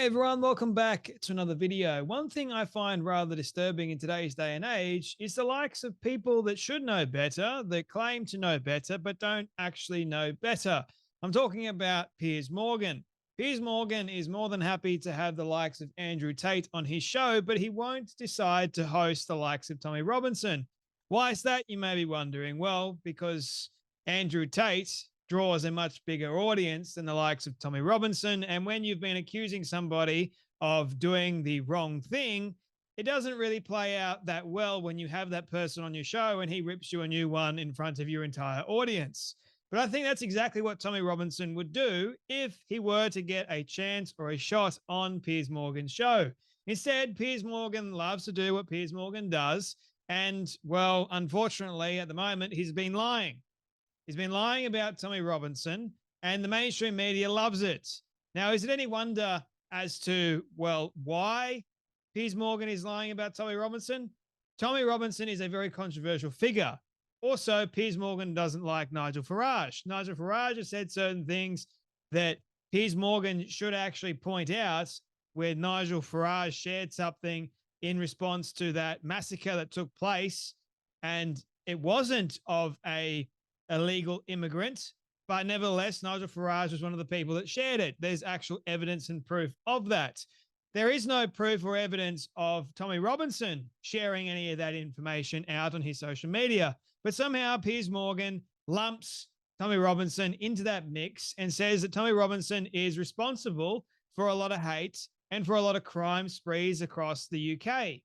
Hey everyone, welcome back to another video. One thing I find rather disturbing in today's day and age is the likes of people that should know better, that claim to know better, but don't actually know better. I'm talking about Piers Morgan. Piers Morgan is more than happy to have the likes of Andrew Tate on his show, but he won't decide to host the likes of Tommy Robinson. Why is that, you may be wondering? Well, because Andrew Tate draws a much bigger audience than the likes of Tommy Robinson. And when you've been accusing somebody of doing the wrong thing, it doesn't really play out that well when you have that person on your show and he rips you a new one in front of your entire audience. But I think that's exactly what Tommy Robinson would do if he were to get a chance or a shot on Piers Morgan's show. Instead, Piers Morgan loves to do what Piers Morgan does. And, well, unfortunately, at the moment, he's been lying. He's been lying about Tommy Robinson, and the mainstream media loves it. Now, is it any wonder as to, well, why Piers Morgan is lying about Tommy Robinson? Tommy Robinson is a very controversial figure. Also, Piers Morgan doesn't like Nigel Farage. Nigel Farage has said certain things that Piers Morgan should actually point out, where Nigel Farage shared something in response to that massacre that took place, and it wasn't of a illegal immigrant, but nevertheless, Nigel Farage was one of the people that shared it. There's actual evidence and proof of that. There is no proof or evidence of Tommy Robinson sharing any of that information out on his social media, but somehow Piers Morgan lumps Tommy Robinson into that mix and says that Tommy Robinson is responsible for a lot of hate and for a lot of crime sprees across the UK.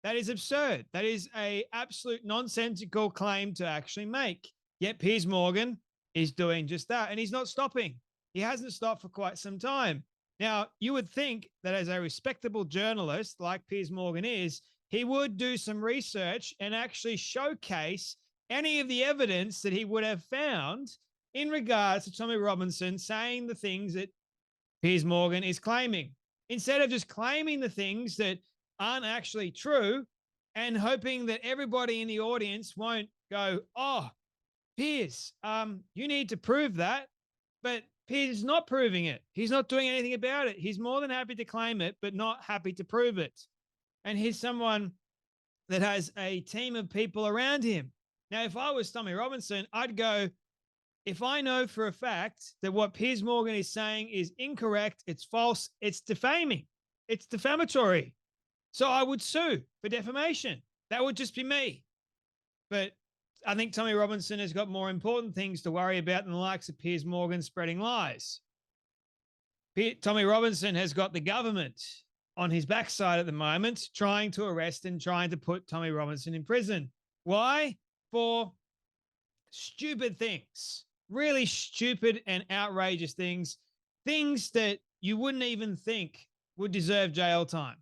That is absurd. That is an absolute nonsensical claim to actually make. Yet Piers Morgan is doing just that, and he's not stopping. He hasn't stopped for quite some time. Now, you would think that as a respectable journalist like Piers Morgan is, he would do some research and actually showcase any of the evidence that he would have found in regards to Tommy Robinson saying the things that Piers Morgan is claiming, instead of just claiming the things that aren't actually true and hoping that everybody in the audience won't go, oh, Piers, you need to prove that. But Piers is not proving it. He's not doing anything about it. He's more than happy to claim it, but not happy to prove it. And he's someone that has a team of people around him. Now, if I was Tommy Robinson, I'd go, if I know for a fact that what Piers Morgan is saying is incorrect, it's false, it's defaming, it's defamatory, so I would sue for defamation. That would just be me. But I think Tommy Robinson has got more important things to worry about than the likes of Piers Morgan spreading lies. Tommy Robinson has got the government on his backside at the moment, trying to arrest and trying to put Tommy Robinson in prison. Why? For stupid things, really stupid and outrageous things, things that you wouldn't even think would deserve jail time.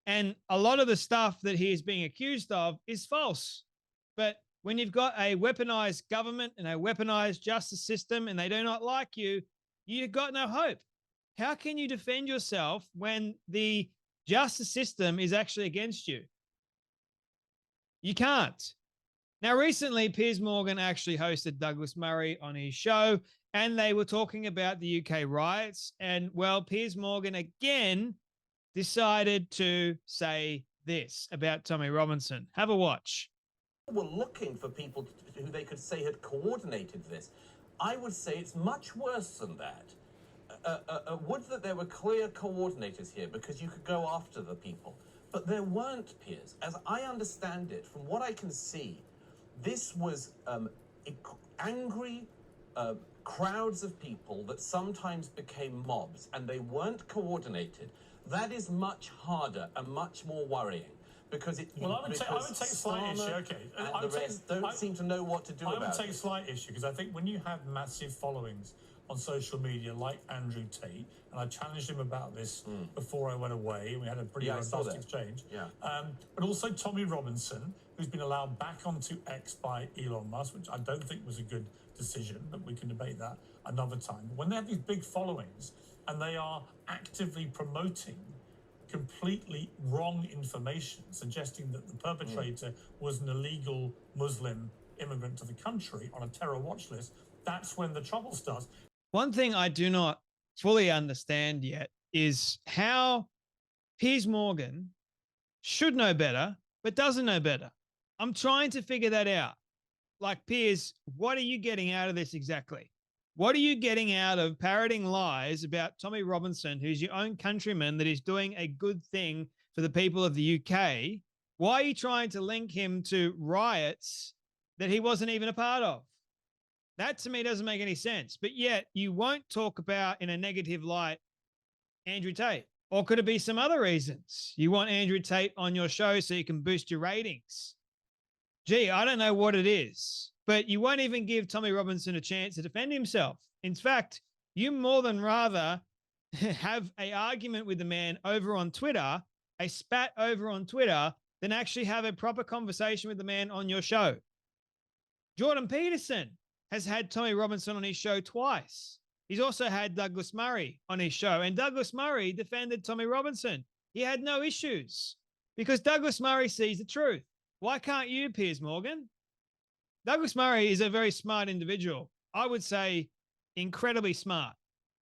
And a lot of the stuff that he is being accused of is false. But when you've got a weaponized government and a weaponized justice system and they do not like you, you've got no hope. How can you defend yourself when the justice system is actually against you? You can't. Now, recently, Piers Morgan actually hosted Douglas Murray on his show, and they were talking about the UK riots. And, well, Piers Morgan again decided to say this about Tommy Robinson. Have a watch. Were looking for people who they could say had coordinated this. I would say it's much worse than that. Would that there were clear coordinators here, because you could go after the people. But there weren't, Piers. As I understand it, from what I can see, this was angry crowds of people that sometimes became mobs, and they weren't coordinated. That is much harder and much more worrying. Because it, well, I would take slight issue. Okay, and the rest don't seem to know what to do about it. I would take slight issue because I think when you have massive followings on social media like Andrew Tate, and I challenged him about this before I went away, and we had a pretty robust exchange. Yeah. But also Tommy Robinson, who's been allowed back onto X by Elon Musk, which I don't think was a good decision, but we can debate that another time. But when they have these big followings and they are actively promoting completely wrong information, suggesting that the perpetrator was an illegal Muslim immigrant to the country on a terror watch list, that's when the trouble starts. One thing I do not fully understand yet is how Piers Morgan should know better, but doesn't know better. I'm trying to figure that out. Like, Piers, what are you getting out of this exactly? What are you getting out of parroting lies about Tommy Robinson, who's your own countryman that is doing a good thing for the people of the UK? Why are you trying to link him to riots that he wasn't even a part of? That to me doesn't make any sense. But yet you won't talk about in a negative light Andrew Tate. Or could it be some other reasons? You want Andrew Tate on your show so you can boost your ratings? Gee, I don't know what it is, but you won't even give Tommy Robinson a chance to defend himself. In fact, you more than rather have an argument with the man over on Twitter, a spat over on Twitter, than actually have a proper conversation with the man on your show. Jordan Peterson has had Tommy Robinson on his show twice. He's also had Douglas Murray on his show, and Douglas Murray defended Tommy Robinson. He had no issues because Douglas Murray sees the truth. Why can't you, Piers Morgan? Douglas Murray is a very smart individual. I would say incredibly smart.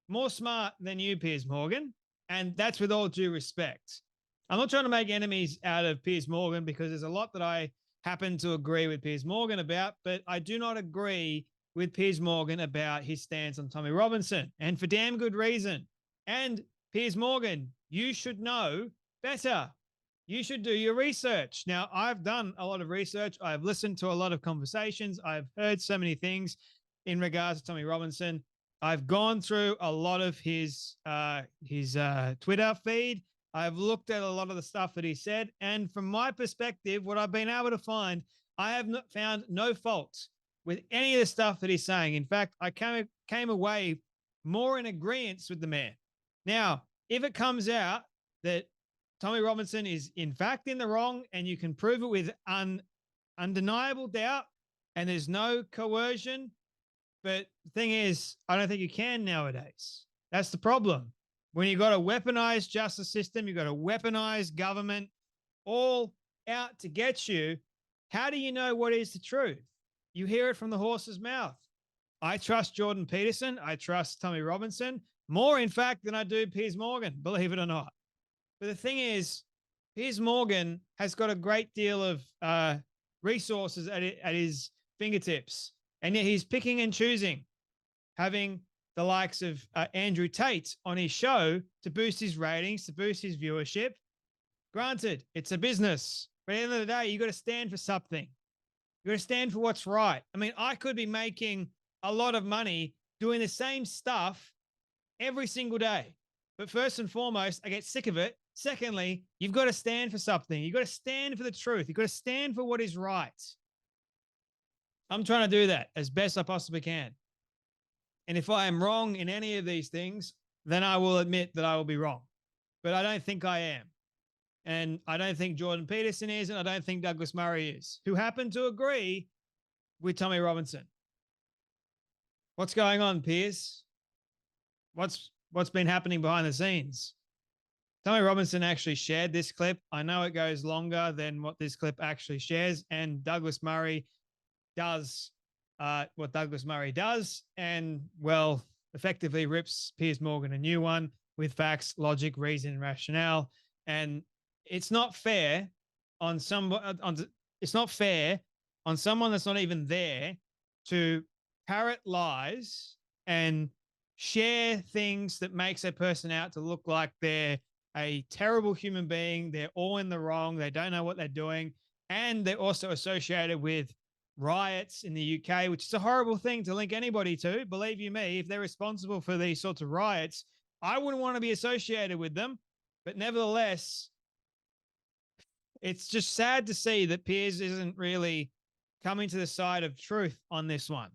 More smart than you, Piers Morgan. And that's with all due respect. I'm not trying to make enemies out of Piers Morgan because there's a lot that I happen to agree with Piers Morgan about, but I do not agree with Piers Morgan about his stance on Tommy Robinson, and for damn good reason. And Piers Morgan, you should know better. You should do your research. Now, I've done a lot of research. I've listened to a lot of conversations. I've heard so many things in regards to Tommy Robinson. I've gone through a lot of his Twitter feed. I've looked at a lot of the stuff that he said. And from my perspective, what I've been able to find, I have not found no fault with any of the stuff that he's saying. In fact, I came away more in agreement with the man. Now, if it comes out that Tommy Robinson is in fact in the wrong and you can prove it with undeniable doubt and there's no coercion, but the thing is, I don't think you can nowadays. That's the problem. When you've got a weaponized justice system, you've got a weaponized government all out to get you, how do you know what is the truth? You hear it from the horse's mouth. I trust Jordan Peterson. I trust Tommy Robinson more, in fact, than I do Piers Morgan, believe it or not. But the thing is, Piers Morgan has got a great deal of resources at his fingertips, and yet he's picking and choosing, having the likes of Andrew Tate on his show to boost his ratings, to boost his viewership. Granted, it's a business, but at the end of the day, you got to stand for something. You got to stand for what's right. I mean, I could be making a lot of money doing the same stuff every single day. But first and foremost, I get sick of it. Secondly, you've got to stand for something. You've got to stand for the truth. You've got to stand for what is right. I'm trying to do that as best I possibly can. And if I am wrong in any of these things, then I will admit that I will be wrong. But I don't think I am. And I don't think Jordan Peterson is, and I don't think Douglas Murray is, who happen to agree with Tommy Robinson. What's going on, Piers? What's been happening behind the scenes? Tommy Robinson actually shared this clip. I know it goes longer than what this clip actually shares, and Douglas Murray does what Douglas Murray does, and, well, effectively rips Piers Morgan a new one with facts, logic, reason, rationale. And it's not fair on it's not fair on someone that's not even there to parrot lies and share things that makes a person out to look like they're a terrible human being. They're all in the wrong. They don't know what they're doing. And they're also associated with riots in the UK, which is a horrible thing to link anybody to. Believe you me, if they're responsible for these sorts of riots, I wouldn't want to be associated with them. But nevertheless, it's just sad to see that Piers isn't really coming to the side of truth on this one.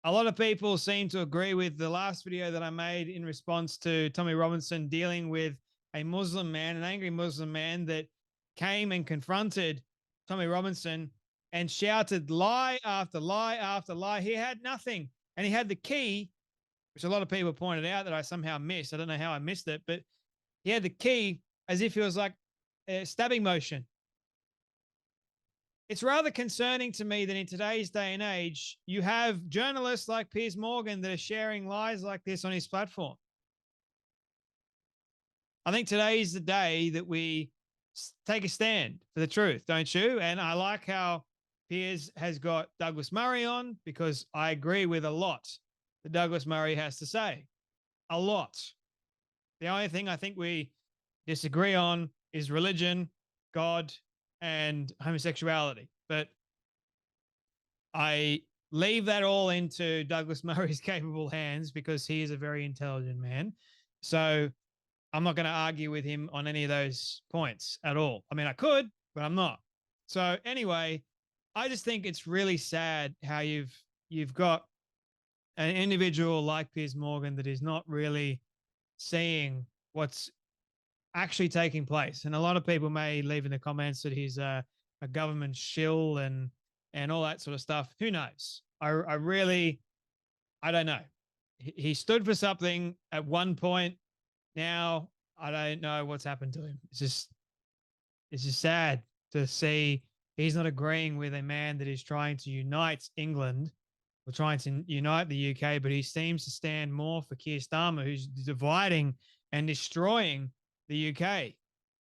A lot of people seem to agree with the last video that I made in response to Tommy Robinson dealing with a Muslim man, an angry Muslim man that came and confronted Tommy Robinson and shouted lie after lie after lie. He had nothing. And he had the key, which a lot of people pointed out that I somehow missed. I don't know how I missed it, but he had the key as if he was like a stabbing motion. It's rather concerning to me that in today's day and age, you have journalists like Piers Morgan that are sharing lies like this on his platform. I think today is the day that we take a stand for the truth, don't you? And I like how Piers has got Douglas Murray on, because I agree with a lot that Douglas Murray has to say. A lot. The only thing I think we disagree on is religion, God, and homosexuality. But I leave that all into Douglas Murray's capable hands, because he is a very intelligent man. So I'm not going to argue with him on any of those points at all. I mean, I could, but I'm not. So anyway, I just think it's really sad how you've got an individual like Piers Morgan that is not really seeing what's actually taking place. And a lot of people may leave in the comments that he's a government shill and all that sort of stuff. Who knows? I really, I don't know. He stood for something at one point. Now I don't know what's happened to him. It's just sad to see he's not agreeing with a man that is trying to unite England or trying to unite the UK, but he seems to stand more for Keir Starmer, who's dividing and destroying the UK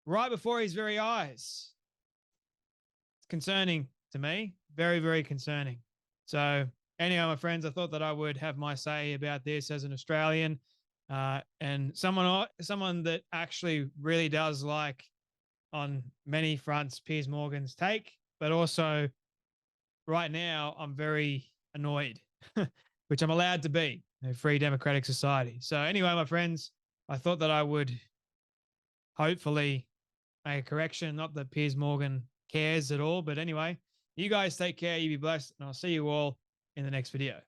right before his very eyes. It's concerning to me. Very, very concerning. So anyhow, my friends, I thought that I would have my say about this as an Australian, and someone that actually really does like, on many fronts, Piers Morgan's take, but also right now I'm very annoyed, which I'm allowed to be in a free democratic society. So anyway, my friends, I thought that I would hopefully make a correction. Not that Piers Morgan cares at all, but anyway, you guys take care. You be blessed, and I'll see you all in the next video.